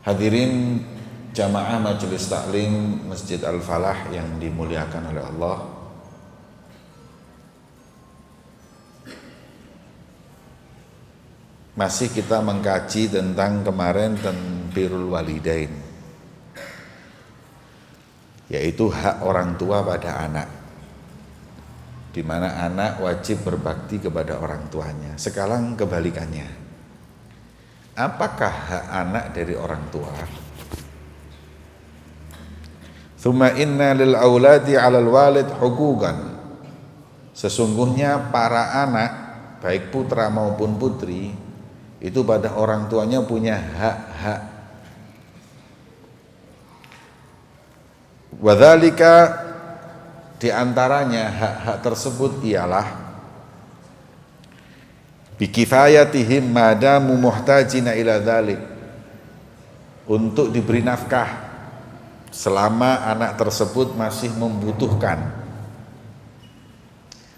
Hadirin jamaah Majelis Taklim Masjid Al-Falah yang dimuliakan oleh Allah. Masih kita mengkaji tentang kemarin tentang birrul walidain, yaitu hak orang tua pada anak, di mana anak wajib berbakti kepada orang tuanya. Sekarang kebalikannya. Apakah hak anak dari orang tua? Tsumma inna lil auladi 'alal walid huquqan. Sesungguhnya para anak, baik putra maupun putri, itu pada orang tuanya punya hak-hak. Wa dzalika, di antaranya hak-hak tersebut ialah bikifayatihim madamu muhtajina ila dzalik, untuk diberi nafkah selama anak tersebut masih membutuhkan.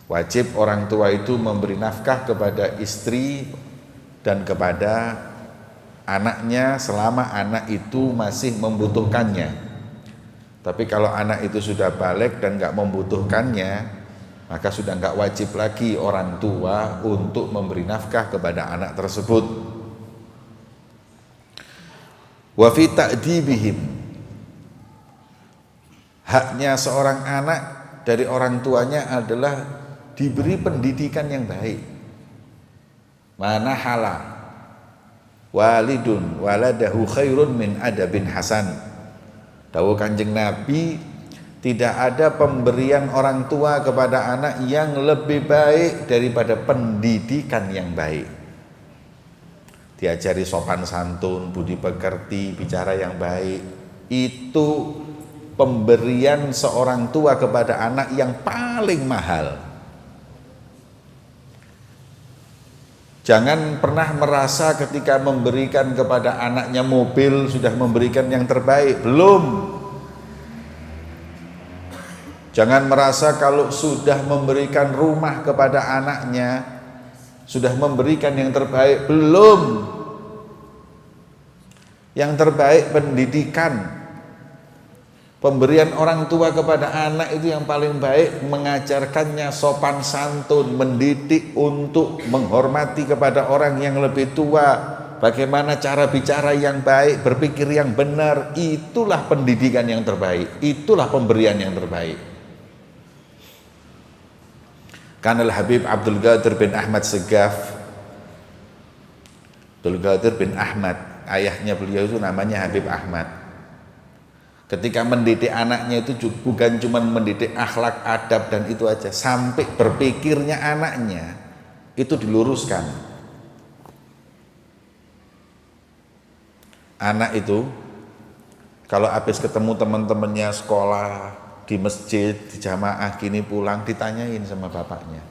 Wajib orang tua itu memberi nafkah kepada istri dan kepada anaknya selama anak itu masih membutuhkannya. Tapi kalau anak itu sudah balik dan gak membutuhkannya, maka sudah nggak wajib lagi orang tua untuk memberi nafkah kepada anak tersebut. Wa fi ta'dibihim, haknya seorang anak dari orang tuanya adalah diberi pendidikan yang baik. Mana hala walidun waladahu khairun min adabin hasan. Dawuh Kanjeng Nabi, tidak ada pemberian orang tua kepada anak yang lebih baik daripada pendidikan yang baik. Diajari sopan santun, budi pekerti, bicara yang baik. Itu pemberian seorang tua kepada anak yang paling mahal. Jangan pernah merasa ketika memberikan kepada anaknya mobil sudah memberikan yang terbaik. Belum. Jangan merasa kalau sudah memberikan rumah kepada anaknya sudah memberikan yang terbaik. Belum. Yang terbaik pendidikan. Pemberian orang tua kepada anak itu yang paling baik, mengajarkannya sopan santun, mendidik untuk menghormati kepada orang yang lebih tua, bagaimana cara bicara yang baik, berpikir yang benar. Itulah pendidikan yang terbaik, itulah pemberian yang terbaik. Kanal Habib Abdul Qadir bin Ahmad Segaf, Abdul Qadir bin Ahmad, ayahnya beliau itu namanya Habib Ahmad. Ketika mendidik anaknya itu bukan cuma mendidik akhlak, adab dan itu aja, sampai berpikirnya anaknya itu diluruskan. Anak itu kalau habis ketemu teman-temannya sekolah, di masjid, di jamaah gini pulang, ditanyain sama bapaknya,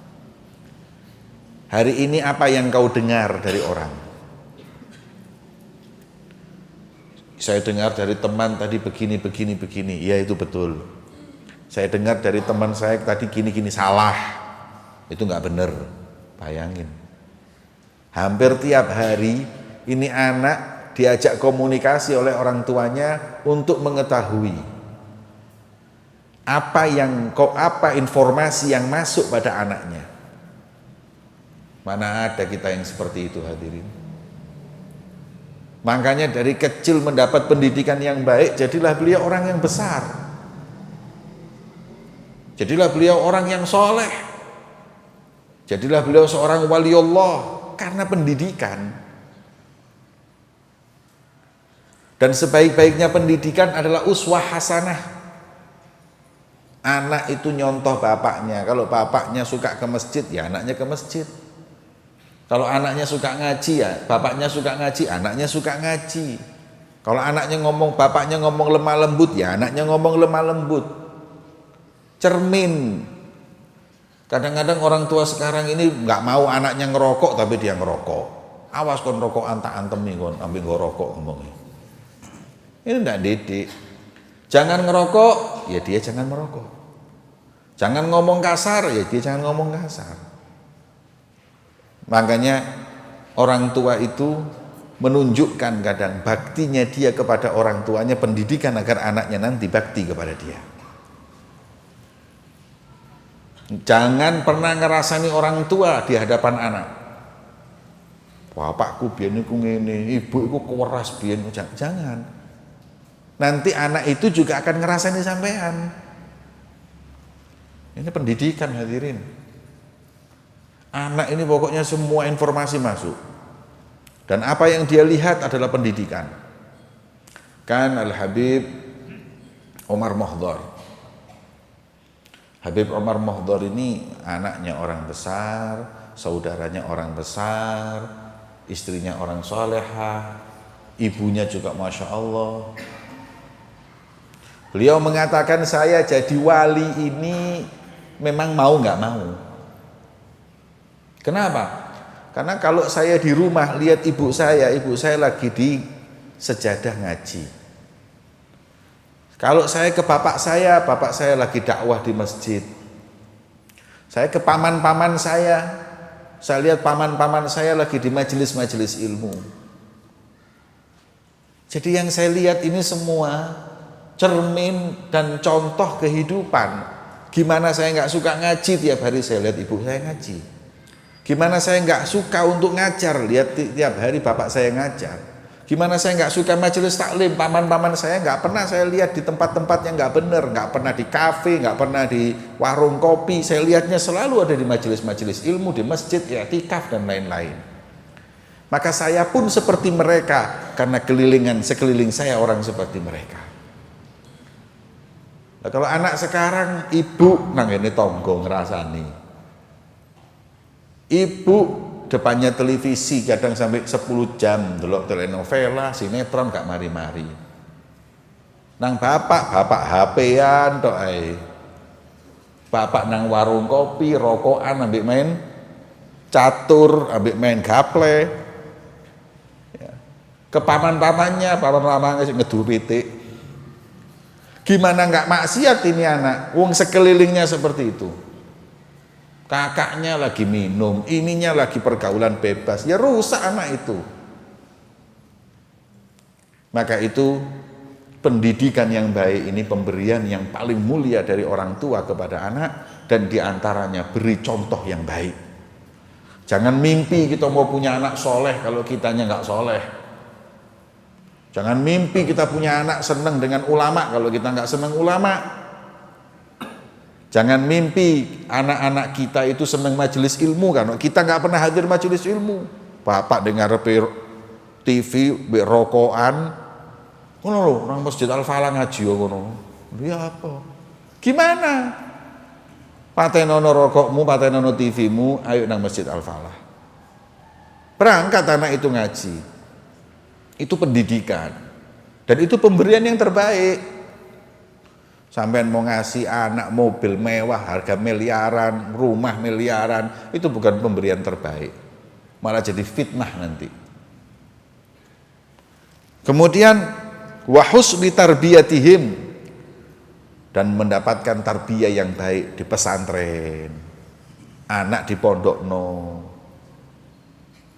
hari ini apa yang kau dengar dari orang? Saya dengar dari teman tadi begini. Ya itu betul. Saya dengar dari teman saya tadi gini. Salah. Itu nggak benar. Bayangin. Hampir tiap hari ini anak diajak komunikasi oleh orang tuanya untuk mengetahui apa informasi yang masuk pada anaknya. Mana ada kita yang seperti itu, hadirin. Makanya dari kecil mendapat pendidikan yang baik, jadilah beliau orang yang besar. Jadilah beliau orang yang soleh. Jadilah beliau seorang waliullah karena pendidikan. Dan sebaik-baiknya pendidikan adalah uswah hasanah. Anak itu nyontoh bapaknya. Kalau bapaknya suka ke masjid, ya anaknya ke masjid. Kalau anaknya suka ngaji, ya bapaknya suka ngaji, anaknya suka ngaji. Kalau anaknya ngomong, bapaknya ngomong lemah lembut, ya anaknya ngomong lemah lembut. Cermin. Kadang-kadang orang tua sekarang ini nggak mau anaknya ngerokok, tapi dia ngerokok. Awas kon rokok antem kon, ambil ngerokok ngomongnya. Ini enggak didik. Jangan ngerokok, ya dia jangan merokok. Jangan ngomong kasar, ya dia jangan ngomong kasar. Makanya orang tua itu menunjukkan kadang baktinya dia kepada orang tuanya, pendidikan agar anaknya nanti bakti kepada dia. Jangan pernah ngerasani orang tua di hadapan anak. Bapakku biyen iku ngene, ibu iku keras biyen. Jangan. Nanti anak itu juga akan ngerasani sampean. Ini pendidikan hadirin. Anak ini pokoknya semua informasi masuk. Dan apa yang dia lihat adalah pendidikan. Kan Al-Habib Omar Mohdor. Habib Omar Mohdor ini anaknya orang besar, saudaranya orang besar, istrinya orang solehah, ibunya juga Masya Allah. Beliau mengatakan saya jadi wali ini memang mau nggak mau. Kenapa? Karena kalau saya di rumah lihat ibu saya lagi di sejadah ngaji. Kalau saya ke bapak saya lagi dakwah di masjid. Saya ke paman-paman saya lihat paman-paman saya lagi di majelis-majelis ilmu. Jadi yang saya lihat ini semua cermin dan contoh kehidupan. Gimana saya nggak suka ngaji, tiap hari saya lihat ibu saya ngaji. Gimana saya nggak suka untuk ngajar, lihat tiap hari bapak saya ngajar. Gimana saya nggak suka majelis taklim, paman-paman saya nggak pernah saya lihat di tempat-tempat yang nggak benar, nggak pernah di kafe, nggak pernah di warung kopi. Saya lihatnya selalu ada di majelis-majelis ilmu, di masjid, i'tikaf dan lain-lain. Maka saya pun seperti mereka karena sekeliling saya orang seperti mereka. Nah, kalau anak sekarang ibu nang ini tonggo ngerasani. Ibu depannya televisi kadang sampai 10 jam delok telenovela, sinetron gak mari-mari. Nang bapak HP-an tok ae. Bapak nang warung kopi, rokokan ambek main catur, ambek main gaple. Ya. Ke paman-pamannya ngedu pitik. Gimana nggak maksiat ini anak? Wong sekelilingnya seperti itu. Kakaknya lagi minum, ininya lagi pergaulan bebas, ya rusak anak itu. Maka itu pendidikan yang baik ini pemberian yang paling mulia dari orang tua kepada anak, dan diantaranya beri contoh yang baik. Jangan mimpi kita mau punya anak soleh kalau kitanya nggak soleh. Jangan mimpi kita punya anak senang dengan ulama kalau kita nggak senang ulama. Jangan mimpi anak-anak kita itu senang majelis ilmu kan kita nggak pernah hadir majelis ilmu. Bapak dengar TV berokokan, ngono lho, nang Masjid Al-Falah ngaji ngono. Ya apa? Gimana? Patenono rokokmu, patenono TV-mu, ayo nang Masjid Al-Falah. Berangkat anak itu ngaji. Itu pendidikan. Dan itu pemberian yang terbaik. Sampean mau ngasih anak mobil mewah harga miliaran, rumah miliaran, itu bukan pemberian terbaik. Malah jadi fitnah nanti. Kemudian wa husni tarbiyatihim, dan mendapatkan tarbiyah yang baik di pesantren. Anak di pondokno.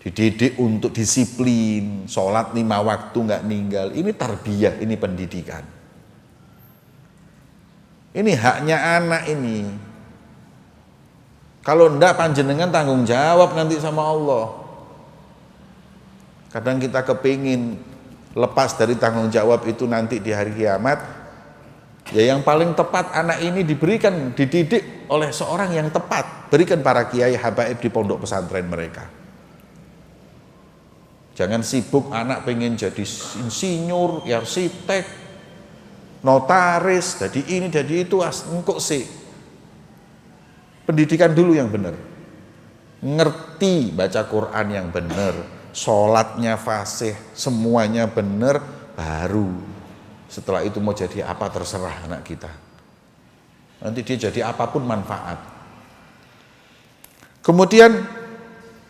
Dididik untuk disiplin, sholat 5 waktu nggak ninggal. Ini tarbiyah, ini pendidikan. Ini haknya anak ini. Kalau ndak panjenengan tanggung jawab nanti sama Allah. Kadang kita kepingin lepas dari tanggung jawab itu nanti di hari kiamat. Ya yang paling tepat anak ini diberikan, dididik oleh seorang yang tepat. Berikan para kiai habaib di pondok pesantren mereka. Jangan sibuk anak pengen jadi insinyur, arsitek, notaris, jadi ini, jadi itu, engkok sih. Pendidikan dulu yang benar. Ngerti baca Quran yang benar, sholatnya fasih, semuanya benar, baru setelah itu mau jadi apa terserah anak kita. Nanti dia jadi apapun manfaat. Kemudian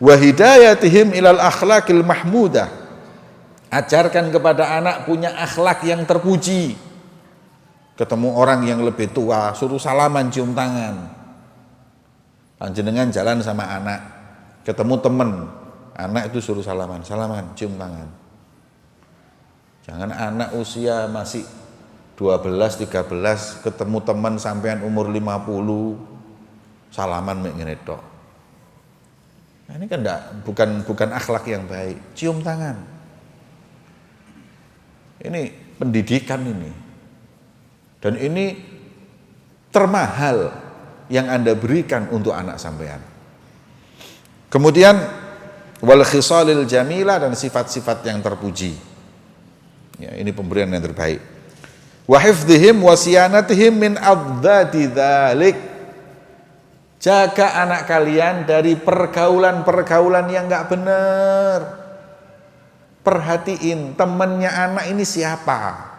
wahidayatihim ilal akhlaqil mahmudah. Ajarkan kepada anak punya akhlak yang terpuji. Ketemu orang yang lebih tua, suruh salaman, cium tangan. Panjenengan jalan sama anak, ketemu temen, Anak itu suruh salaman, salaman, cium tangan. Jangan anak usia masih 12, 13 ketemu teman sampean umur 50 salaman mek ngene tok. Nah, ini kan bukan akhlak yang baik. Cium tangan. Ini pendidikan ini. Dan ini termahal yang Anda berikan untuk anak sampean. Kemudian wal khisalil jamilah, dan sifat-sifat yang terpuji. Ya, ini pemberian yang terbaik. Wa hifdzihim wa siyanatihim min adzati dzalik. Jaga anak kalian dari pergaulan-pergaulan yang enggak benar. Perhatiin temannya anak ini siapa.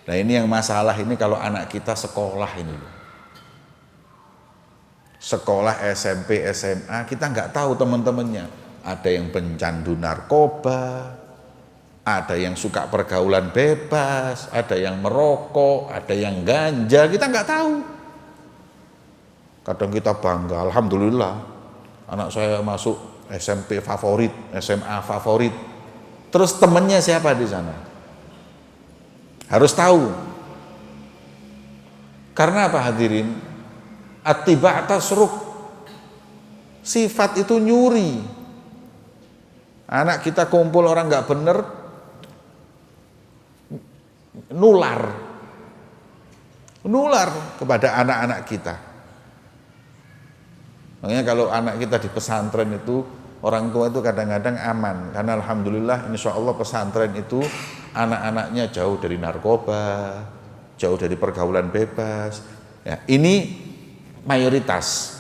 Nah, ini yang masalah ini kalau anak kita sekolah ini. Sekolah SMP, SMA, kita nggak tahu teman-temannya. Ada yang pencandu narkoba, ada yang suka pergaulan bebas, ada yang merokok, ada yang ganja, kita nggak tahu. Kadang kita bangga, alhamdulillah, anak saya masuk SMP favorit, SMA favorit. Terus temannya siapa di sana? Harus tahu. Karena apa hadirin? Attiba' tasruk. Sifat itu nyuri. Anak kita kumpul orang nggak bener, nular kepada anak-anak kita. Makanya kalau anak kita di pesantren itu, orang tua itu kadang-kadang aman, karena alhamdulillah insya Allah pesantren itu anak-anaknya jauh dari narkoba, jauh dari pergaulan bebas. Ya, ini mayoritas.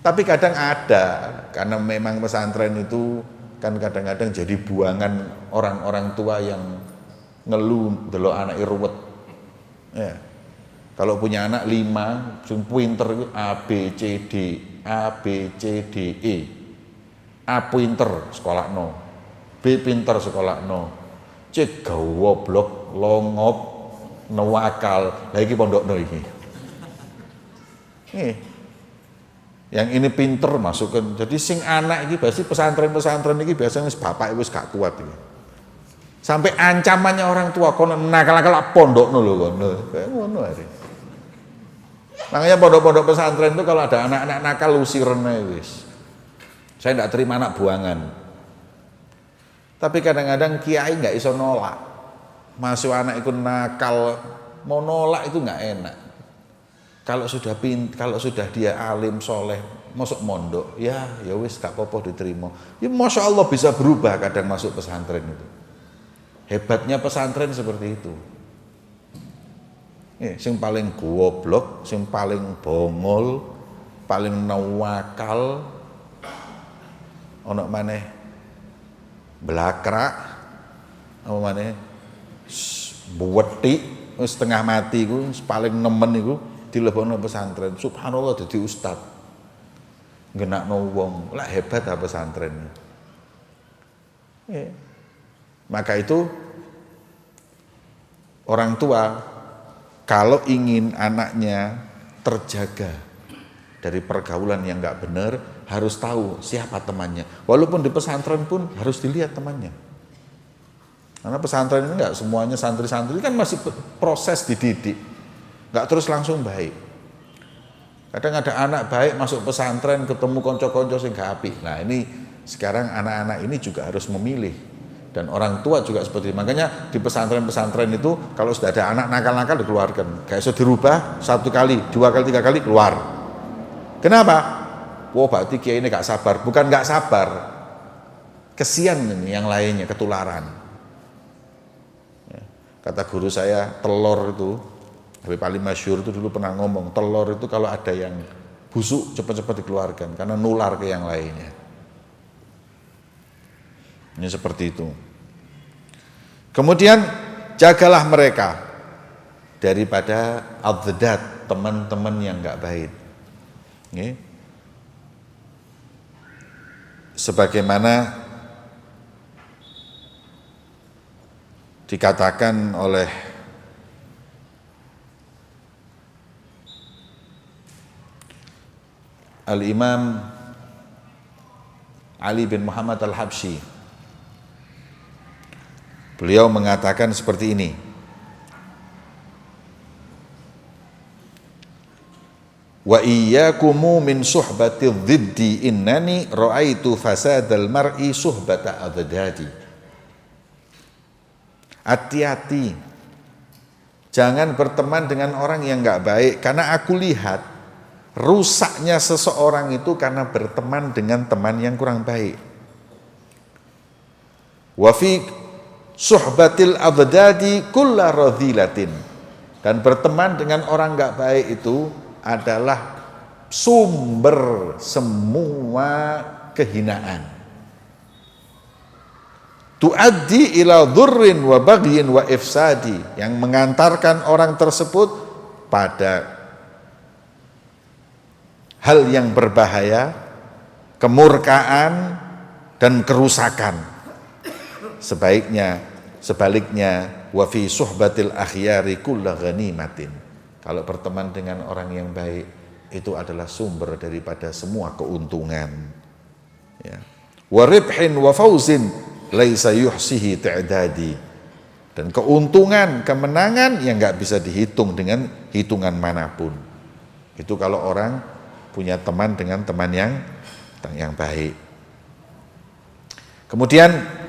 Tapi kadang ada, karena memang pesantren itu kan kadang-kadang jadi buangan orang-orang tua yang ngeluh delok anak ruwet. Ya. Kalau punya anak 5, sing pinter itu A B C D, A B C D E. A pinter sekolah no, B pinter sekolah no, C goblok, longop, nawakal, lagi pondok no iki. Yang ini pinter masukkan. Jadi sing anak ini pasti pesantren-pesantren ini biasanya bapak wis gak kuat ini. Sampai ancamannya orang tua kono nakal-nakal pondok no lho kono. Kayak ngono hari. Makanya pondok-pondok pesantren itu kalau ada anak-anak nakal usiren wis. Saya tidak terima anak buangan. Tapi kadang-kadang kiai nggak iso nolak. Masuk anak itu nakal, mau nolak itu nggak enak. Kalau sudah dia alim soleh, masuk mondok, ya wis gak apa-apa diterima. Ya masya Allah bisa berubah kadang masuk pesantren itu. Hebatnya pesantren seperti itu. Sing paling goblok, sing paling bongol, paling nawakal, ono maneh belakrak, apa maneh buwetik, setengah mati iku paling nemen iku dilebokno pesantren. Subhanallah dadi ustad. Ngenakno wong, lah hebat apa pesantren. Maka itu orang tua kalau ingin anaknya terjaga dari pergaulan yang enggak benar, harus tahu siapa temannya. Walaupun di pesantren pun harus dilihat temannya. Karena pesantren ini enggak semuanya santri-santri, kan masih proses dididik. Enggak terus langsung baik. Kadang ada anak baik masuk pesantren ketemu konco-konco sing gak apik. Nah, ini sekarang anak-anak ini juga harus memilih. Dan orang tua juga seperti itu. Makanya di pesantren-pesantren itu kalau sudah ada anak nakal-nakal dikeluarkan. Gak bisa dirubah 1 kali, 2 kali, 3 kali keluar. Kenapa? Wah, berarti kiai ini gak sabar. Bukan gak sabar. Kesian ini yang lainnya, ketularan. Kata guru saya, telur itu, Habib Ali Masyhur itu dulu pernah ngomong, telur itu kalau ada yang busuk cepat-cepat dikeluarkan karena nular ke yang lainnya. Ini seperti itu. Kemudian jagalah mereka daripada adzadat, teman-teman yang enggak baik. Sebagaimana dikatakan oleh Al-Imam Ali bin Muhammad Al-Habsyi. Beliau mengatakan seperti ini. Wa iyyakumu min suhbati dhiddi innani ra'aitu fasadal mar'i suhbata adadadi. Hati-hati, jangan berteman dengan orang yang enggak baik, karena aku lihat rusaknya seseorang itu karena berteman dengan teman yang kurang baik. Wa fi suhbatil adadadi kulla radhilatin, dan berteman dengan orang enggak baik itu adalah sumber semua kehinaan. Tuaddi ila dhurrin wa baghyin wa ifsadi, yang mengantarkan orang tersebut pada hal yang berbahaya, kemurkaan dan kerusakan. Sebaliknya wa fi suhbatil akhyari kullu ghanimatin. Kalau berteman dengan orang yang baik itu adalah sumber daripada semua keuntungan. Ya. Wa ribhin wa fauzin laisa yuhsihi ta'dadi. Dan keuntungan, kemenangan yang enggak bisa dihitung dengan hitungan manapun. Itu kalau orang punya teman dengan teman yang baik. Kemudian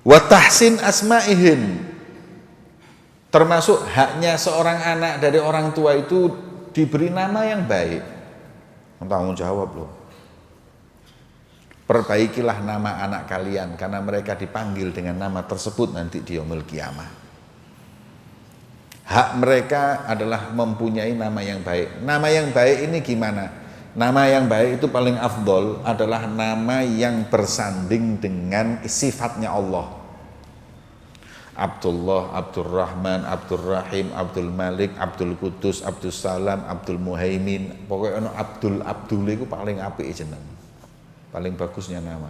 wa tahsin asma'ihim, termasuk haknya seorang anak dari orang tua itu diberi nama yang baik. Tanggung jawab loh. Perbaikilah nama anak kalian, karena mereka dipanggil dengan nama tersebut nanti di yaumul qiyamah. Hak mereka adalah mempunyai nama yang baik. Nama yang baik ini gimana? Nama yang baik itu paling afdol adalah nama yang bersanding dengan sifatnya Allah. Abdullah, Abdurrahman, Abdurrahim, Abdul Malik, Abdul Qudus, Abdul Salam, Abdul Muhaimin. Pokoknya Abdul itu paling apik jeneng. Paling bagusnya nama.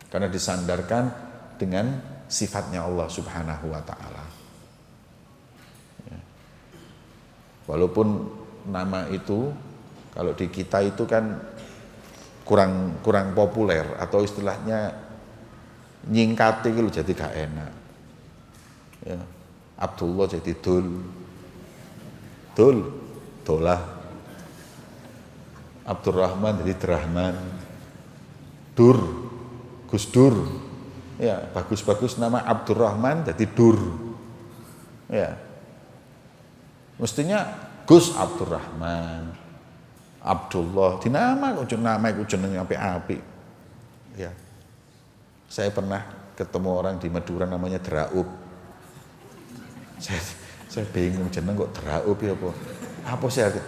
Karena disandarkan dengan sifatnya Allah Subhanahu wa taala. Ya. Walaupun nama itu kalau di kita itu kan kurang populer, atau istilahnya nyingkati itu jadi gak enak. Ya. Abdullah jadi Dolah. Abdurrahman jadi Drahman. Gus Dur. Ya, bagus-bagus nama Abdurrahman jadi Dur. Ya. Mestinya Gus Abdurrahman, Abdullah, dinama iku jeneng apik-apik. Ya. Saya pernah ketemu orang di Madura namanya Draub. Saya bingung jeneng kok Draub ya apa? Apa sih arti?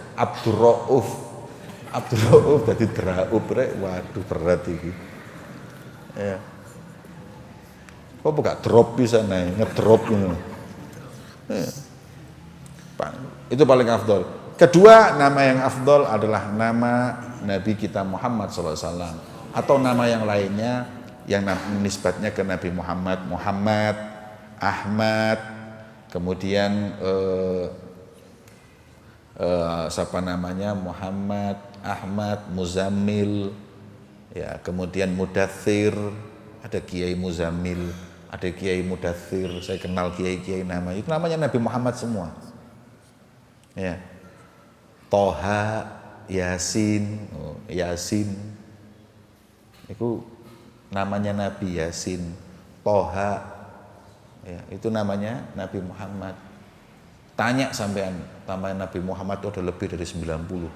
Abdurrauf dadi Draub rek. Waduh berat iki. Ya. Kok gak drop bisa naik, ngedrop ngono. Ya. Itu paling afdol. Kedua, nama yang afdol adalah nama Nabi kita Muhammad SAW, atau nama yang lainnya yang nisbatnya ke Nabi Muhammad, Ahmad, kemudian siapa namanya, Muhammad, Ahmad, Muzammil, ya, kemudian Mudaththir, ada Kiai Muzammil, ada Kiai Mudaththir, saya kenal kiai-kiai nama itu namanya Nabi Muhammad semua. Ya. Toha, Yasin, Yasin, itu namanya Nabi Yasin. Toha, ya, itu namanya Nabi Muhammad. Tanya sampean, namanya Nabi Muhammad itu ada lebih dari 90.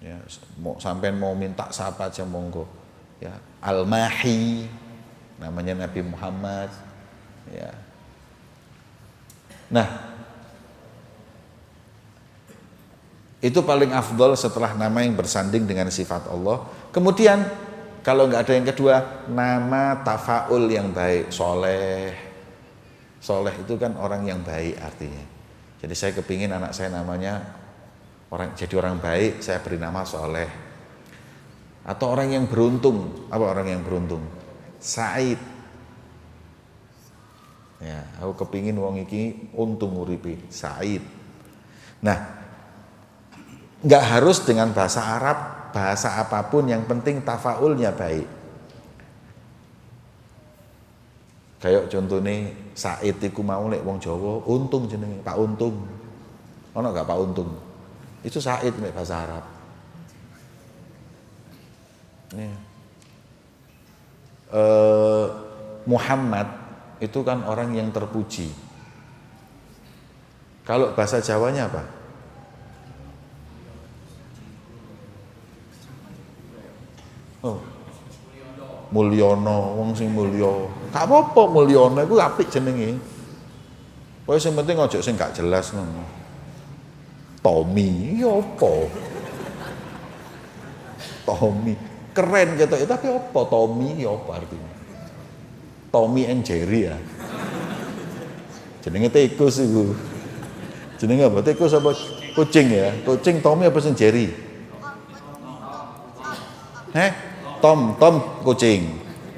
Ya, sampean mau minta siapa aja monggo. Ya, Al-Mahi, namanya Nabi Muhammad. Ya. Nah, itu paling afdol setelah nama yang bersanding dengan sifat Allah. Kemudian kalau nggak ada yang kedua, nama tafaul yang baik, soleh. Soleh itu kan orang yang baik artinya. Jadi saya kepingin anak saya namanya jadi orang baik, saya beri nama soleh. Atau orang yang beruntung. Apa orang yang beruntung? Said. Ya, aku kepingin wong iki untung uripe, Said. Nah, nggak harus dengan bahasa Arab, bahasa apapun, yang penting tafaulnya baik. Kayak contohnya Said iku mau lek wong Jawa, untung jenenge Pak Untung. Ono gak Pak Untung? Itu Said nek bahasa Arab. Ya. Muhammad itu kan orang yang terpuji. Kalau bahasa Jawanya apa? Oh, Mulyono, wong sing mulya. Gak apa-apa Mulyono iku apik jenenge. Pokoke sing penting aja sing gak jelas ngono. Tommy, ya apa? Tommy, keren gitu, tapi apa Tommy ya apa artinya? Tommy and Jerry ya. Jenenge tikus iku. Jenenge apa? Tikus apa kucing ya? Kucing Tommy apa sing Jerry? Tom kucing.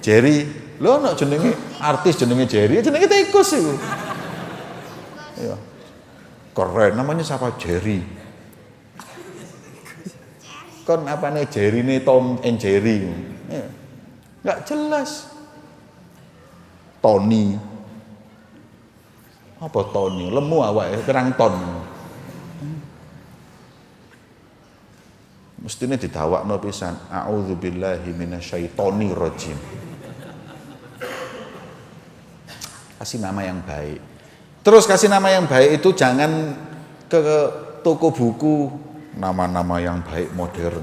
Jerry. Lho ana jenenge artis jenenge Jerry, jenenge tikus iku. Iya. Keren, namanya siapa? Jerry. Kon apane Jerry nih Tom and Jerry. Ya. Nggak jelas. Tony. Apa Tony? Lemu awake pirang ton. Mestine didawakno pisan. A'udzubillahi minasyaitonir rajim. Kasih nama yang baik. Terus kasih nama yang baik itu jangan ke toko buku nama-nama yang baik modern.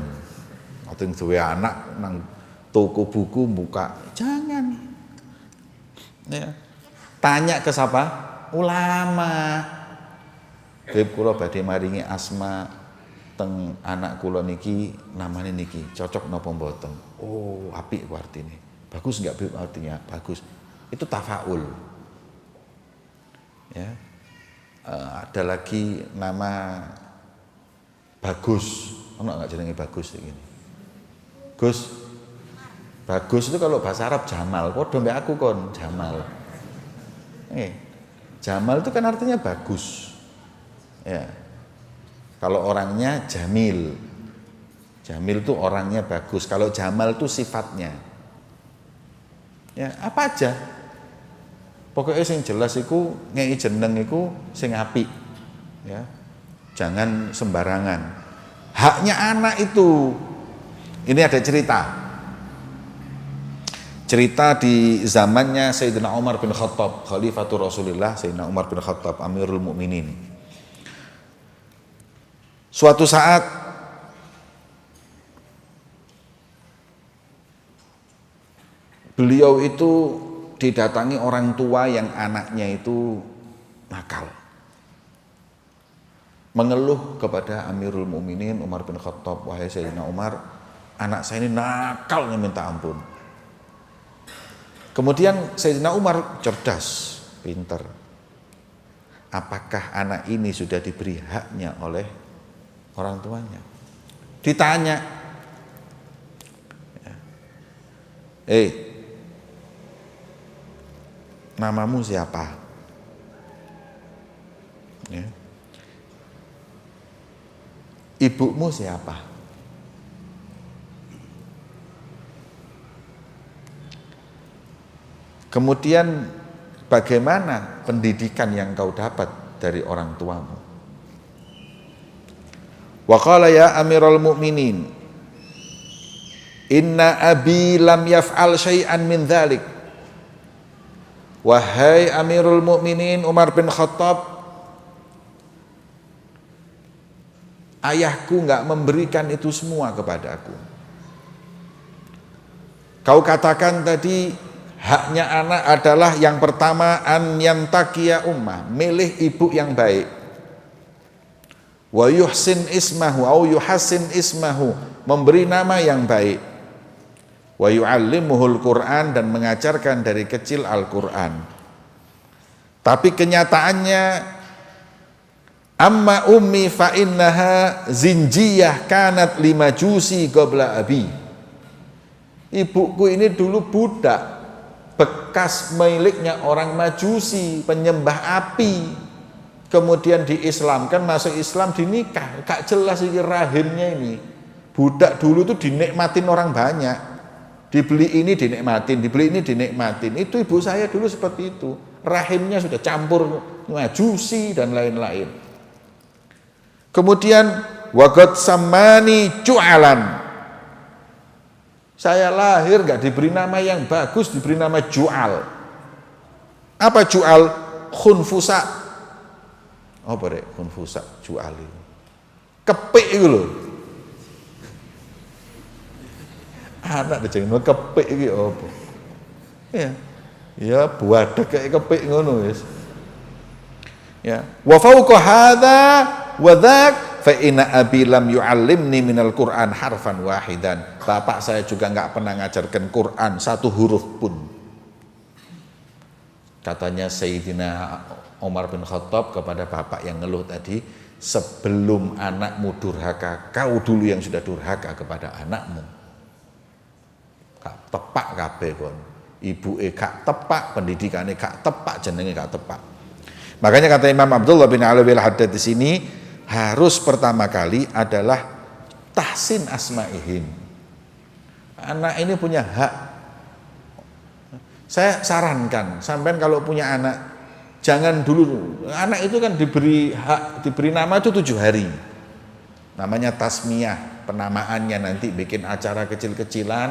Atau yang duwe anak nang toko buku buka, jangan. Ya. Tanya ke siapa? Ulama. Beb kula badhe maringi asma teng anak kula niki, namanya niki, cocok napa mboten? Oh, apik ku artine. Bagus enggak Beb artinya? Bagus. Itu tafaul. Ya, ada lagi nama Bagus, ono nggak jenenge Bagus kayak gini? Gus, Bagus itu kalau bahasa Arab Jamal, podo mbak aku kon Jamal. Jamal itu kan artinya bagus. Ya, kalau orangnya Jamil, Jamil itu orangnya bagus. Kalau Jamal itu sifatnya. Ya, apa aja. Pokoknya sing jelas iku ngei jeneng iku sing apik. Ya. Jangan sembarangan. Haknya anak itu. Ini ada cerita. Cerita di zamannya Sayyidina Umar bin Khattab, Khalifatul Rasulullah, Sayyidina Umar bin Khattab, Amirul Mukminin. Suatu saat beliau itu didatangi orang tua yang anaknya itu nakal. Mengeluh kepada Amirul Mukminin Umar bin Khattab, wahai Sayyidina Umar, anak saya ini nakalnya minta ampun. Kemudian Sayyidina Umar cerdas, pintar. Apakah anak ini sudah diberi haknya oleh orang tuanya? Ditanya. Namamu siapa? Ya. Ibumu siapa? Kemudian bagaimana pendidikan yang kau dapat dari orang tuamu? Wa qala ya Amirul Mukminin, inna abi lam yaf'al syai'an min dzalik. Wahai Amirul Mukminin Umar bin Khattab, ayahku enggak memberikan itu semua kepadaku. Kau katakan tadi haknya anak adalah yang pertama an yantaqiya ummah, milih ibu yang baik. Wa yuhsin ismahu au yuhassin ismahu, memberi nama yang baik. Wa yu'allimuhul Qur'an, dan mengajarkan dari kecil Al-Qur'an. Tapi kenyataannya amma ummi fa innaha zinjiyah kanat limajusi qabla abi. Ibuku ini dulu budak bekas miliknya orang Majusi, penyembah api. Kemudian diislamkan, masuk Islam, dinikah. Gak jelas ini rahimnya ini. Budak dulu tuh dinikmatin orang banyak. Dibeli ini dinikmatin, dibeli ini dinikmatin. Itu ibu saya dulu seperti itu. Rahimnya sudah campur Majusi dan lain-lain. Kemudian wagot samani ju'alan. Saya lahir gak diberi nama yang bagus, diberi nama Ju'al. Apa Ju'al? Khunfusa. Apa rek? Khunfusa, Ju'al itu. Kepik itu loh. Anak dijeneng kepik iki apa? Ya. Ya buadek kayak kepik ngono wis. Ya. Wa fauqa hadza wa dzak fa inna abi lam yu'allimni minal Qur'an harfan wahidan. Bapak saya juga enggak pernah ngajarkan Quran satu huruf pun. Katanya Sayyidina Umar bin Khattab kepada bapak yang ngeluh tadi, sebelum anakmu durhaka, kau dulu yang sudah durhaka kepada anakmu. Gak tepak kabeh kon. Ibuke gak tepak, pendidikane gak tepak, jenenge gak tepak. Makanya kata Imam Abdullah bin Alwi al-Haddad di sini, harus pertama kali adalah tahsin asma'ihim. Anak ini punya hak. Saya sarankan, sampean kalau punya anak, jangan dulu, anak itu kan diberi hak, diberi nama itu 7 hari. Namanya tasmiyah, penamaannya nanti bikin acara kecil-kecilan,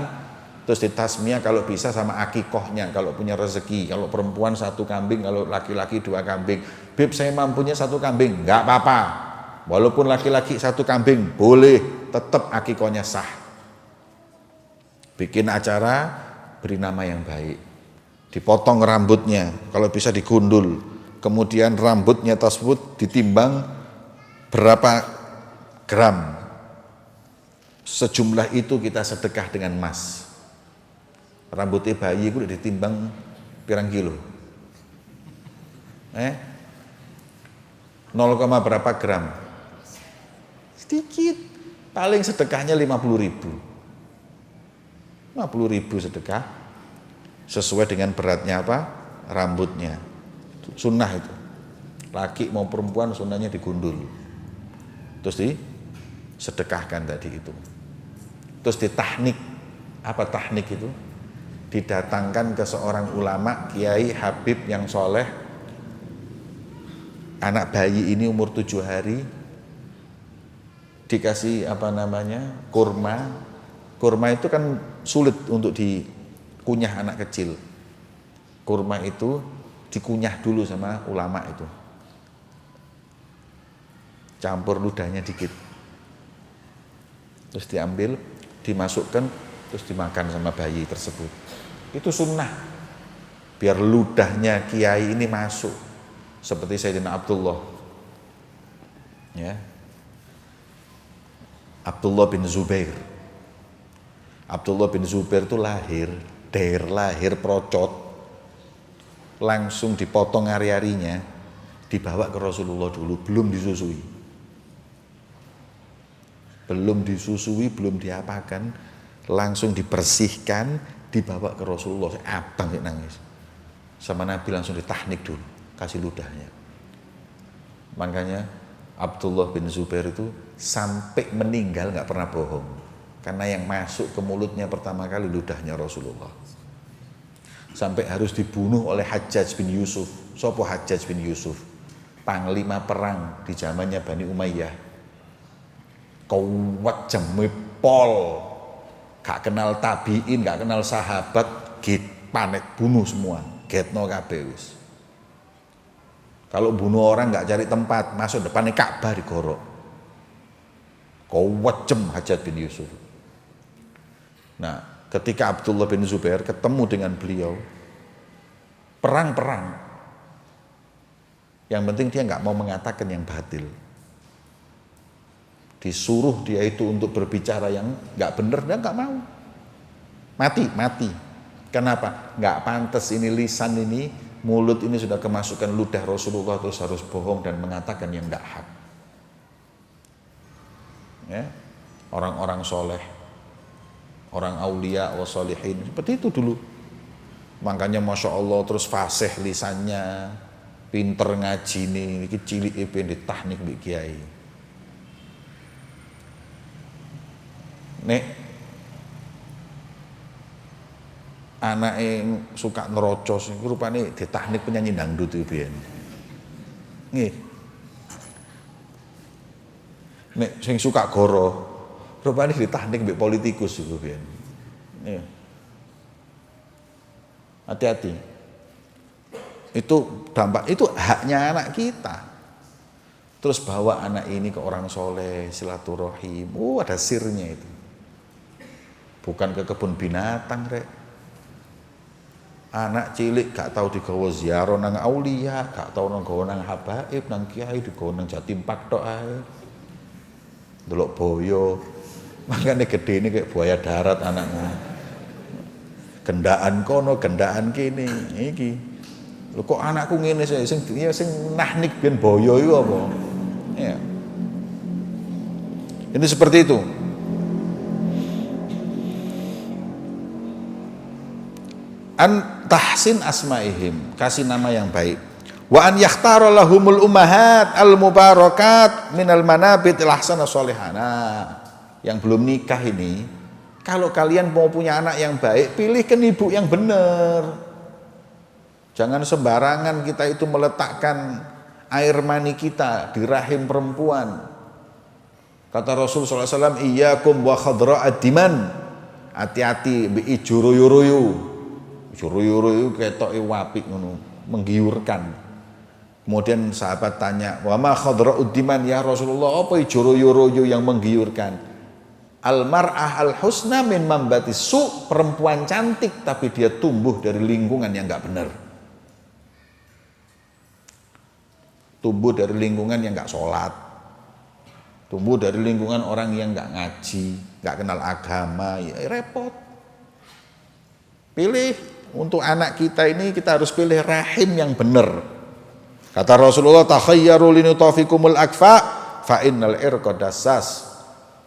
terus ditasmiyah kalau bisa sama akikohnya, kalau punya rezeki, kalau perempuan 1 kambing, kalau laki-laki 2 kambing. Beb saya mampunya 1 kambing, enggak apa-apa. Walaupun laki-laki 1 kambing, boleh, tetap akikohnya sah. Bikin acara, beri nama yang baik. Dipotong rambutnya, kalau bisa digundul. Kemudian rambutnya tersebut ditimbang berapa gram. Sejumlah itu kita sedekah dengan emas. Rambutnya bayi itu ditimbang pirang kilo. 0, berapa gram? Sedikit. Paling sedekahnya 50.000. 50.000 sedekah. Sesuai dengan beratnya apa? Rambutnya. Sunnah itu. Laki mau perempuan sunnahnya digundul. Terus disedekahkan tadi itu. Terus ditahnik. Apa tahnik itu? Didatangkan ke seorang ulama, kiai, habib yang soleh. Anak bayi ini umur 7 hari. Dikasih apa namanya? Kurma. Kurma itu kan sulit untuk dikunyah anak kecil. Kurma itu dikunyah dulu sama ulama itu. Campur ludahnya dikit. Terus diambil, dimasukkan, terus dimakan sama bayi tersebut. Itu sunnah. Biar ludahnya kiai ini masuk. Seperti Sayyidina Abdullah. Ya. Abdullah bin Zubair. Abdullah bin Zubair itu lahir procot. Langsung dipotong ari-arinya, dibawa ke Rasulullah dulu, belum disusui. Belum disusui, belum diapakan, langsung dibersihkan, dibawa ke Rasulullah. Abang nangis. Sama Nabi langsung ditahnik dulu, kasih ludahnya. Makanya Abdullah bin Zubair itu sampai meninggal nggak pernah bohong. Karena yang masuk ke mulutnya pertama kali ludahnya Rasulullah. Sampai harus dibunuh oleh Hajjaj bin Yusuf. Sopo Hajjaj bin Yusuf? Panglima perang di zamannya Bani Umayyah. Kuat jemipol. Gak kenal tabiin, gak kenal sahabat, git panik bunuh semua. Getno kabeh wis. Kalau bunuh orang gak cari tempat, masuk depannya Ka'bah digorok. Kuat Hajjaj bin Yusuf. Nah, ketika Abdullah bin Zubair ketemu dengan beliau, perang-perang. Yang penting dia nggak mau mengatakan yang batil. Disuruh dia itu untuk berbicara yang nggak benar, dia nggak mau. Mati. Kenapa? Nggak pantas ini lisan ini, mulut ini sudah kemasukan ludah Rasulullah, terus harus bohong dan mengatakan yang nggak hak. Ya, orang-orang soleh, orang aulia wa sholihin seperti itu dulu. Makanya Masya Allah terus fasih lisannya, pinter ngaji nih, iki cilik ben ditahnik mbek kiai. Nek anak yang suka nerocos iku rupane ditahnik penyanyi dangdut itu biyen. Nggih. Nek sing suka goro rupane ditahnik mbek politikus iku biyen. Nggih. Hati-hati. Itu dampak, itu haknya anak kita. Terus bawa anak ini ke orang soleh, silaturahim. Ada sirnya itu. Bukan ke kebun binatang, rek. Anak cilik gak tahu digawa ziarah nang aulia, gak tahu nang gawa nang habaib, nang kiai, digawa nang Jatim Park tok ae. Delok boyo. Makanya gede ini kayak buaya darat anaknya. Gendaan kono, gendaan kene iki. Lho kok anakku ngene sing nahnik ben boyo iku apa? Ya. Ini seperti itu. Tahsin asmaihim, kasih nama yang baik. Wa an yakhtara lahumul ummahat al mubarakat minal manabitil ahsana sholihana. Yang belum nikah ini, kalau kalian mau punya anak yang baik, pilihkan ibu yang benar. Jangan sembarangan kita itu meletakkan air mani kita di rahim perempuan. Kata Rasul SAW, iyyakum wa khadra'ad diman. Hati-hati bi juruyu-ruyu. Juruyu-ruyu ketoke wapik ngono, menggiurkan. Kemudian sahabat tanya, "Wa ma khadra'ud diman ya Rasulullah?" Apa juruyu-ruyu yang menggiurkan? Al-mar'ah al-husna min mambatis su, perempuan cantik tapi dia tumbuh dari lingkungan yang enggak benar. Tumbuh dari lingkungan yang enggak sholat. Tumbuh dari lingkungan orang yang enggak ngaji, enggak kenal agama, ya repot. Pilih untuk anak kita ini, kita harus pilih rahim yang benar. Kata Rasulullah, takhayyaru linutafikumul akfa fa innal irqa dassas.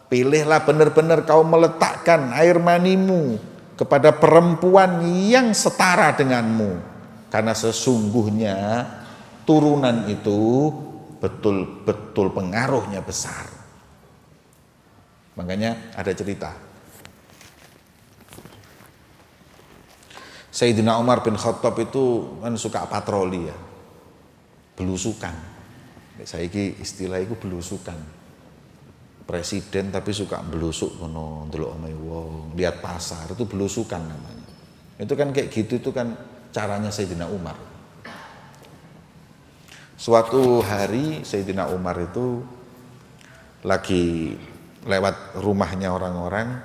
Pilihlah benar-benar kau meletakkan air manimu kepada perempuan yang setara denganmu, karena sesungguhnya turunan itu betul-betul pengaruhnya besar. Makanya ada cerita Sayyidina Umar bin Khattab itu kan suka patroli ya, belusukan. Saiki istilah itu belusukan. Presiden tapi suka belusuk ngono, ndelok omahe wong, lihat pasar, itu belusukan namanya. Itu kan kayak gitu, itu kan caranya Sayyidina Umar. Suatu hari Sayyidina Umar itu lagi lewat rumahnya orang-orang,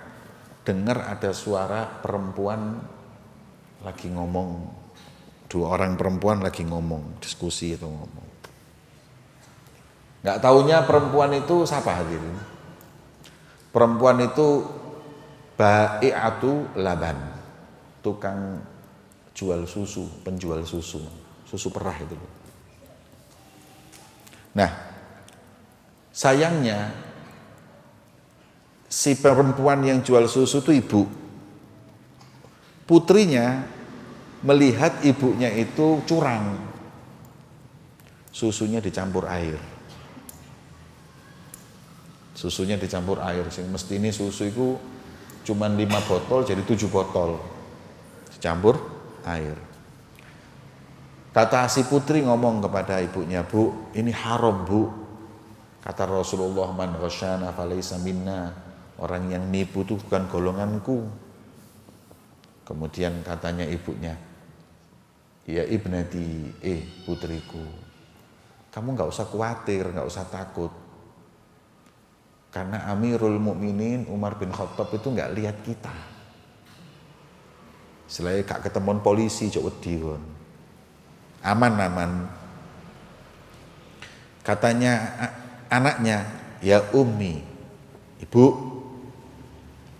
dengar ada suara perempuan lagi ngomong, dua orang perempuan lagi ngomong, diskusi atau ngomong. Nggak taunya perempuan itu siapa hadirin? Perempuan itu bai'atu laban, tukang jual susu, penjual susu, susu perah itu. Nah, sayangnya si perempuan yang jual susu itu ibu. Putrinya melihat ibunya itu curang, susunya dicampur air. Susunya dicampur air, sing mesti ini susu itu cuman 5 botol jadi 7 botol dicampur air. Kata si putri ngomong kepada ibunya, "Bu, ini haram, Bu." Kata Rasulullah, "Man ghasyana falaysa minna." Orang yang nipu itu bukan golonganku. Kemudian katanya ibunya, "Ya ibnati, putriku, kamu nggak usah khawatir, nggak usah takut. Karena Amirul Mukminin Umar bin Khattab itu nggak lihat kita. Selain gak ketemuan polisi, cok wedi kon. Aman-aman." Katanya anaknya, "Ya Ummi, Ibu,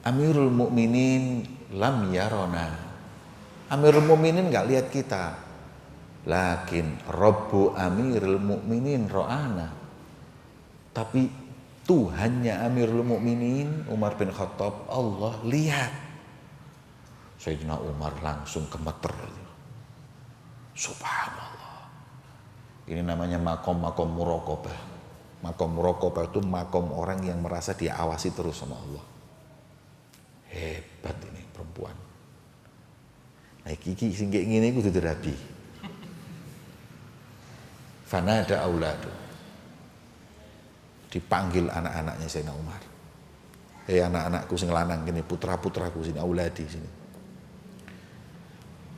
Amirul Mukminin lam yarona." Amirul Mukminin nggak lihat kita. Lakin Rabbu Amirul Mukminin ro'ana. Tapi Tuhannya Amirul Mukminin Umar bin Khattab, Allah lihat. Sayyidina Umar langsung gemeter. Subhanallah. Ini namanya makom muraqabah. Makom muraqabah itu makom orang yang merasa diawasi terus sama Allah. Hebat ini perempuan. Nah iki sing kayak ngene kudu dirabi. Fanada auladu. Dipanggil anak-anaknya Sayyidina Umar. Anak-anakku sing lanang gini, putra-putraku sini, auladi sini.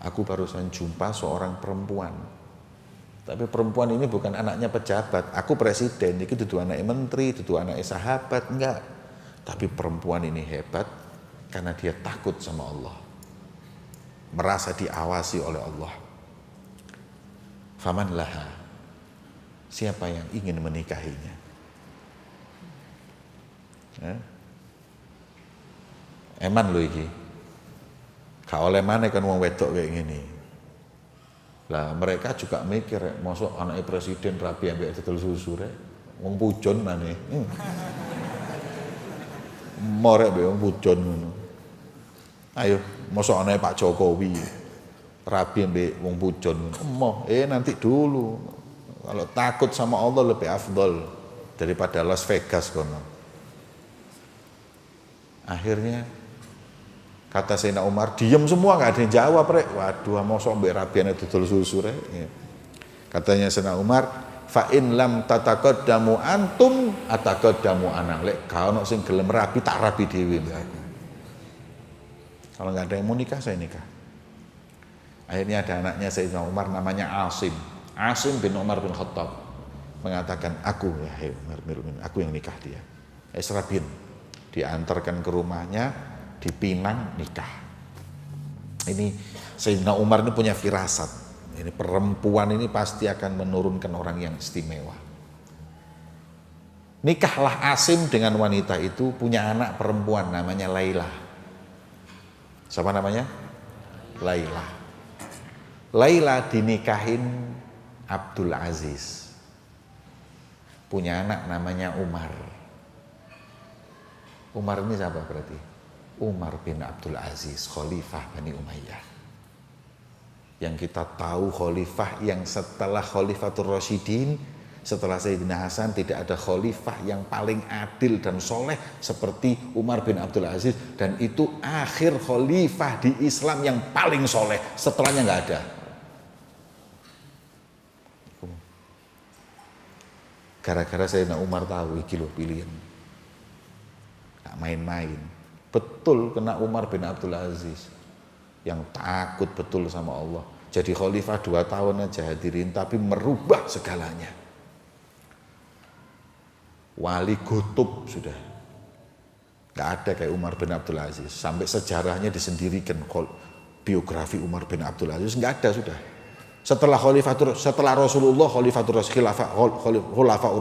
Aku barusan jumpa seorang perempuan. Tapi perempuan ini bukan anaknya pejabat. Aku presiden, itu dudu anaknya menteri, dudu anaknya sahabat, enggak. Tapi perempuan ini hebat karena dia takut sama Allah. Merasa diawasi oleh Allah. Faman laha. Siapa yang ingin menikahinya? Eman lho iki. Gak oleh maneh kan wong wedok kayak gini. Lah mereka juga mikir, mosok anaknya presiden rapi ambek dodol susu rek. Wong pujon maneh. Morek mbek wong pujon ngono. Ayo, mosok anaknya Pak Jokowi rapi ambek wong pujon ngono. Nanti dulu. Kalau takut sama Allah lebih afdol daripada Las Vegas kono. Akhirnya kata Sayyidina Umar, diam semua, gak ada yang jawab rek. Waduh, mosok mbek rabiane dodol susu rek. Katanya Sayyidina Umar, fa in lam tataqaddamu antum ataqaddamu ana. Lek gak ono sing gelem rabi tak rabi dhewe mbek aku. Kalau nggak ada yang mau nikah, saya nikah. Akhirnya ada anaknya Sayyidina Umar namanya Asim. Asim bin Umar bin Khattab mengatakan, aku ya aku yang nikah dia. Esrabin diantarkan ke rumahnya, dipinang, nikah. Ini Sayyidina Umar ini punya firasat. Ini perempuan ini pasti akan menurunkan orang yang istimewa. Nikahlah Asim dengan wanita itu, punya anak perempuan namanya Laila. Siapa namanya? Laila. Laila dinikahin Abdul Aziz. Punya anak namanya Umar. Umar ini siapa berarti? Umar bin Abdul Aziz, Khalifah Bani Umayyah. Yang kita tahu khalifah yang setelah Khalifatul Rasyidin, setelah Sayyidina Hasan tidak ada khalifah yang paling adil dan soleh seperti Umar bin Abdul Aziz. Dan itu akhir khalifah di Islam yang paling soleh, setelahnya nggak ada. Gara-gara Sayyidina Umar tahu iki lho pilihan. Gak main-main. Betul kena Umar bin Abdul Aziz yang takut betul sama Allah. Jadi khalifah 2 tahun aja hadirin, tapi merubah segalanya. Wali kutub sudah. Gak ada kayak Umar bin Abdul Aziz. Sampai sejarahnya disendirikan biografi Umar bin Abdul Aziz, gak ada sudah. Setelah Rasulullah Khulafaur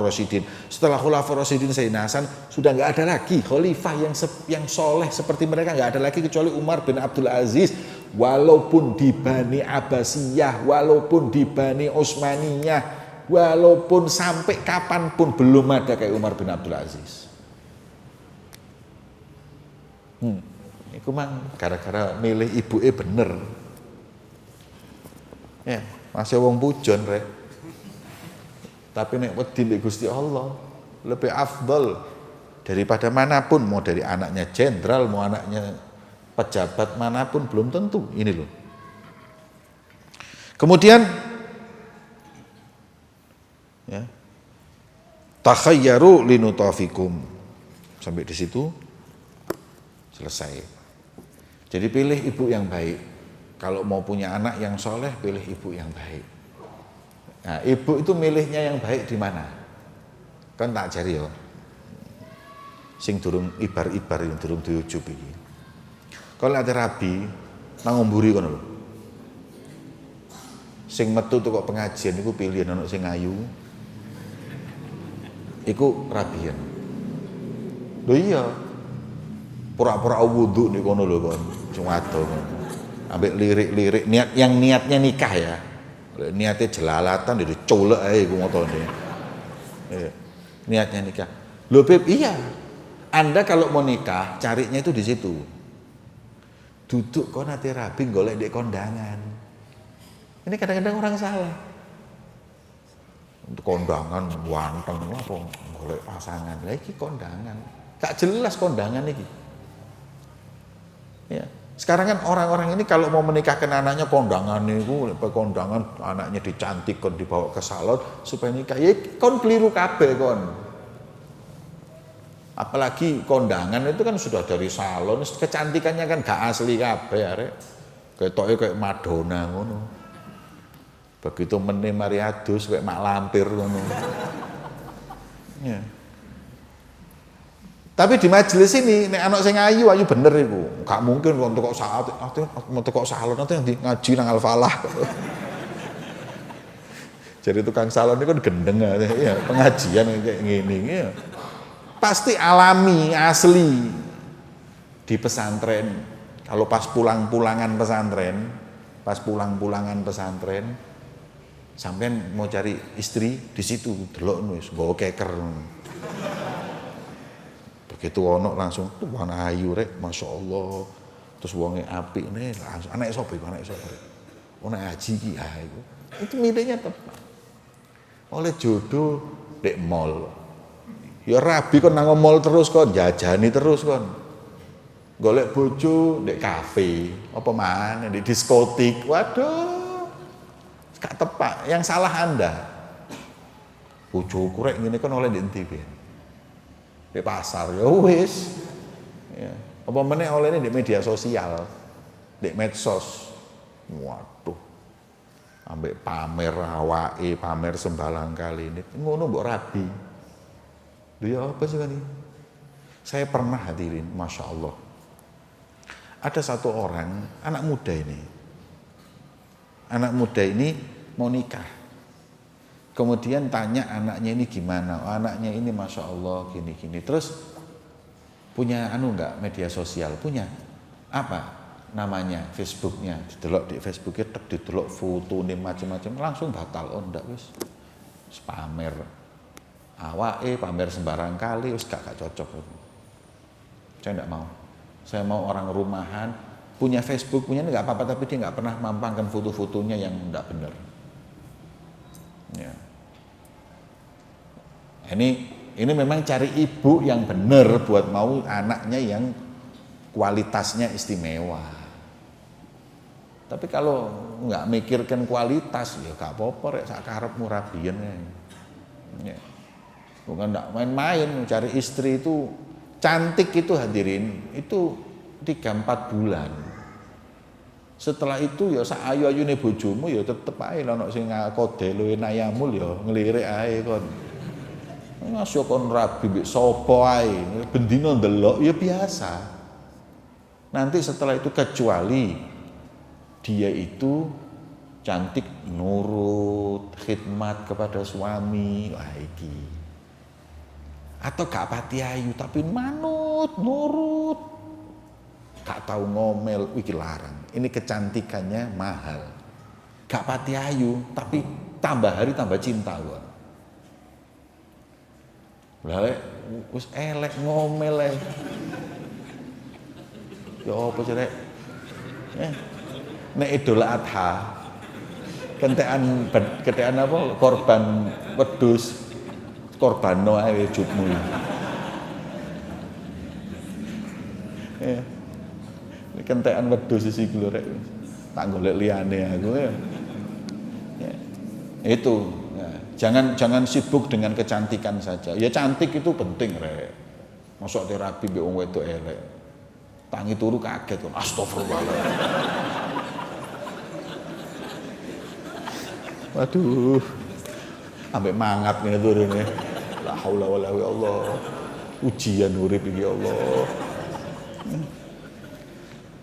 Rasyidin, setelah Khulafaur Rasyidin Sayyidina Hasan, sudah nggak ada lagi khalifah yang soleh seperti mereka, nggak ada lagi kecuali Umar bin Abdul Aziz. Walaupun di Bani Abbasiyah, walaupun di Bani Utsmaniyah, walaupun sampai kapanpun belum ada kayak Umar bin Abdul Aziz. Iku mang gara-gara milih ibuke bener. Ya, masih wong pujon rek. Tapi nek wedi mbek Gusti Allah lebih afdol daripada manapun, mau dari anaknya jenderal, mau anaknya pejabat manapun, belum tentu. Ini loh. Kemudian ya, takhayyaru linutafikum. Sampai di situ selesai. Jadi pilih ibu yang baik. Kalau mau punya anak yang soleh, pilih ibu yang baik. Nah, ibu itu milihnya yang baik di mana? Kan tak jari yo. Sing durung ibar-ibar yang durung diujub iki. Kalau ada rabi, nang ngomburi kono lho. Sing metu tuh kok pengajian iku pilihan anak sing ayu. Iku rabian. Lho iya. Pura-pura wudu nih kono lho kon. Cuma ado. Ambek lirik-lirik niatnya nikah ya. Niatnya jelalatan itu colek ae iku motone. Niatnya nikah. Lho Beb, iya. Anda kalau mau nikah carinya itu di situ. Duduk kon ate rabi golek ndek kondangan. Ini kadang-kadang orang salah. Untuk kondangan wanteng apa golek pasangan. Lah iki kondangan. Gak jelas kondangan iki. Ya. Sekarang kan orang-orang ini kalau mau menikahkan anaknya kondangan niku, kondangan anaknya dicantik kon dibawa ke salon supaya nikah. Ya kon keliru kabeh kon. Apalagi kondangan itu kan sudah dari salon, kecantikannya kan gak asli kabeh arek. Ketoke kayak Madonna ngono. Begitu meneh mari adus kayak mak lampir ngono. Ya. Tapi di majelis ini nek anak sing ayu bener iku. Gak mungkin kok entuk saat entuk salon nanti yang ngaji nang Al-Falah. Jadi tukang salon itu kan gendeng ya, pengajian kayak gini ya. Pasti alami, asli di pesantren. Kalau pas pulang-pulangan pesantren, sampean mau cari istri di situ, delok wis nggawa keker. Begitu ono langsung tuh warna ayu rek, Masya Allah. Terus wonge apik nih, langsung anake sapa iku, anake sapa rek. Ono haji ki iku. Itu milihnya tepat. Oleh jodoh dek mall. Ya rabi kon nang mall terus kon, jajani terus kon. Golek bojo ndek kafe, apa maneh di diskotik. Waduh. Gak tepat, yang salah Anda. Bojoku rek ngene kon oleh ndek endi piye? Di pasar ya wis. Ya. Apa meneh olehne di media sosial, di medsos. Waduh. Ambek pamer awake, pamer sembalang kali ini. Ngono mbok rabi. Ya apa sih kan ini? Saya pernah hadirin, Masya Allah. Ada satu orang, anak muda ini. Anak muda ini mau nikah. Kemudian tanya anaknya ini gimana? Oh, anaknya ini Masya Allah gini-gini. Terus punya enggak media sosial? Punya. Apa namanya? Facebooknya. Didelok di Facebooknya, didelok foto ini macam-macam. Langsung batal. Oh enggak wis. Pamer. Awake pamer sembarang kali, wis gak cocok. Saya enggak mau. Saya mau orang rumahan, punya Facebook, punya enggak apa-apa, tapi dia enggak pernah mampangkan foto-fotonya yang enggak benar. Ya. Ini memang cari ibu yang benar buat mau anaknya yang kualitasnya istimewa. Tapi kalau enggak mikirkan kualitas, ya gak apa-apa rek sak karepmu rabiyen. Ya. Bukan enggak main-main mencari istri itu cantik itu hadirin itu 3-4 bulan. Setelah itu ya sak ayu-ayune bojomu ya tetep ae ana sing kode luwe nayamul ya nglirik ae kon. Mas yo kon rabi mbek sapa ae bendina ndelok ya biasa. Nanti setelah itu kecuali dia itu cantik nurut, khidmat kepada suami, wah iki. Atau gak pati ayu tapi manut, nurut. Gak tahu ngomel, iki larang. Ini kecantikannya mahal. Gak pati ayu tapi tambah hari tambah cinta gua. Lah wis elek ngomel ae. Ya apa sih rek? Nek Idul Adha kentekan apa korban wedhus korbano ae wujudmu. Ya. Ini kentekan wedhus iki lho rek. Tak golek liyane aku ya. Ya. Itu. Ya. Jangan sibuk dengan kecantikan saja. Ya cantik itu penting rek. Mosok terapi mbek wong wedok elek. Tangi turu kaget kon. Astagfirullah. Waduh. Ambek mangat ngene turune. La haula wala quwata Allah. Ujian urip iki Allah.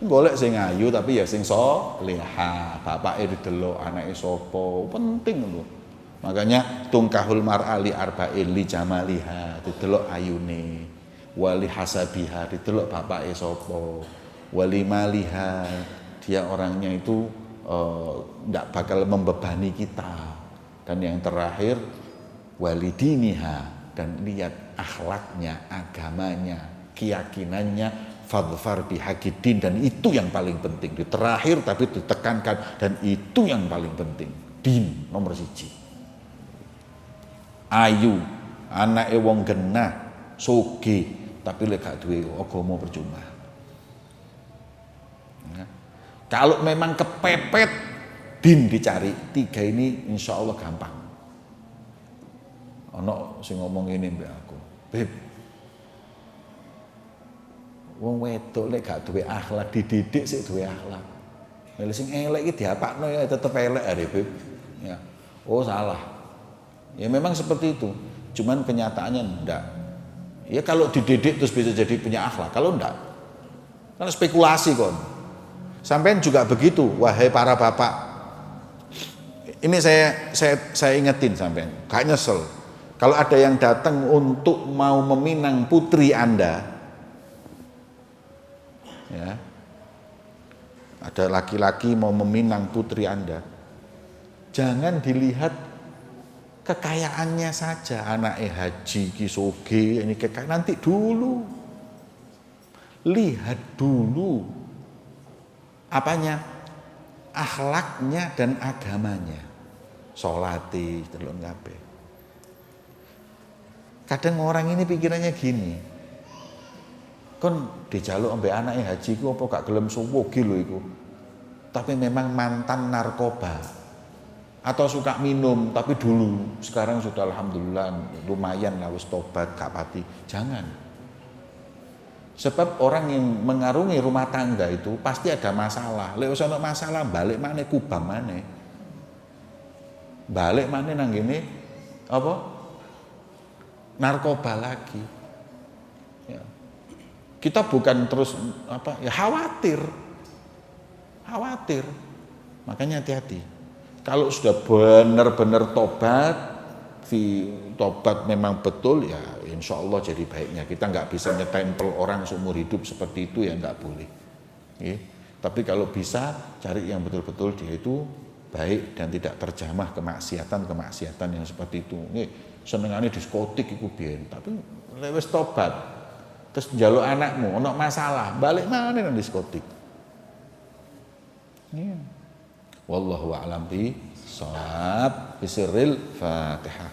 Golek sing ayu tapi ya sing salehah. Bapake didelok, anake sapa, penting lho. Makanya tungkahul mar'ali arba'il li jamaliha, didelok ayune. Wali hasabiha, didelok bapake sapa. Wali maliha, dia orangnya itu enggak bakal membebani kita. Dan yang terakhir walidiniha, dan lihat akhlaknya, agamanya, keyakinannya, fadfar bihaqidin, dan itu yang paling penting. Di terakhir tapi ditekankan, dan itu yang paling penting. Din nomor 1. Ayu, anake wong genah, sugih, tapi lek gak duwe agama percuma. Ya. Kalau memang kepepet, din dicari. 3 ini insya Allah gampang. Ono sing ngomong ini mbak aku, Beb, wong wedok lek gak duwe akhlak, dididik sik duwe akhlak. Lha sing elek iki diapakno ya tetep elek are, Beb. Ya. Oh, salah. Ya memang seperti itu. Cuman kenyataannya enggak. Ya kalau dididik terus bisa jadi punya akhlak, kalau enggak. Kan spekulasi kon. Sampean juga begitu, wahai para bapak. Ini saya ingetin sampean, gak nyesel. Kalau ada yang datang untuk mau meminang putri Anda, ya, ada laki-laki mau meminang putri Anda, jangan dilihat kekayaannya saja, anaknya haji, kisoge, ini kekayaan, nanti dulu. Lihat dulu apanya? Akhlaknya dan agamanya. Sholati, telon kabeh. Kadang orang ini pikirannya gini, kon dijaluk ambek anaknya haji ku apa gak gelem suwoge lho iku. Tapi memang mantan narkoba atau suka minum, tapi dulu, sekarang sudah alhamdulillah lumayan lah wis tobat gak pati. Jangan. Sebab orang yang mengarungi rumah tangga itu pasti ada masalah. Lek wis ana masalah balik maneh kubang maneh. Balik maneh nang ngene apa? Narkoba lagi. Ya. Kita bukan terus apa ya khawatir. Makanya hati-hati. Kalau sudah benar-benar tobat memang betul, ya insya Allah jadi baiknya. Kita nggak bisa nyetempel orang seumur hidup seperti itu, ya nggak boleh. Ya. Tapi kalau bisa cari yang betul-betul dia itu baik dan tidak terjamah kemaksiatan yang seperti itu. Senengane diskotik iku biyen, tapi wis tobat. Terus njaluk anakmu ono masalah, balik maneh nang diskotik. Iya. Wallahu a'lam bishawab. Bisirril Fatihah.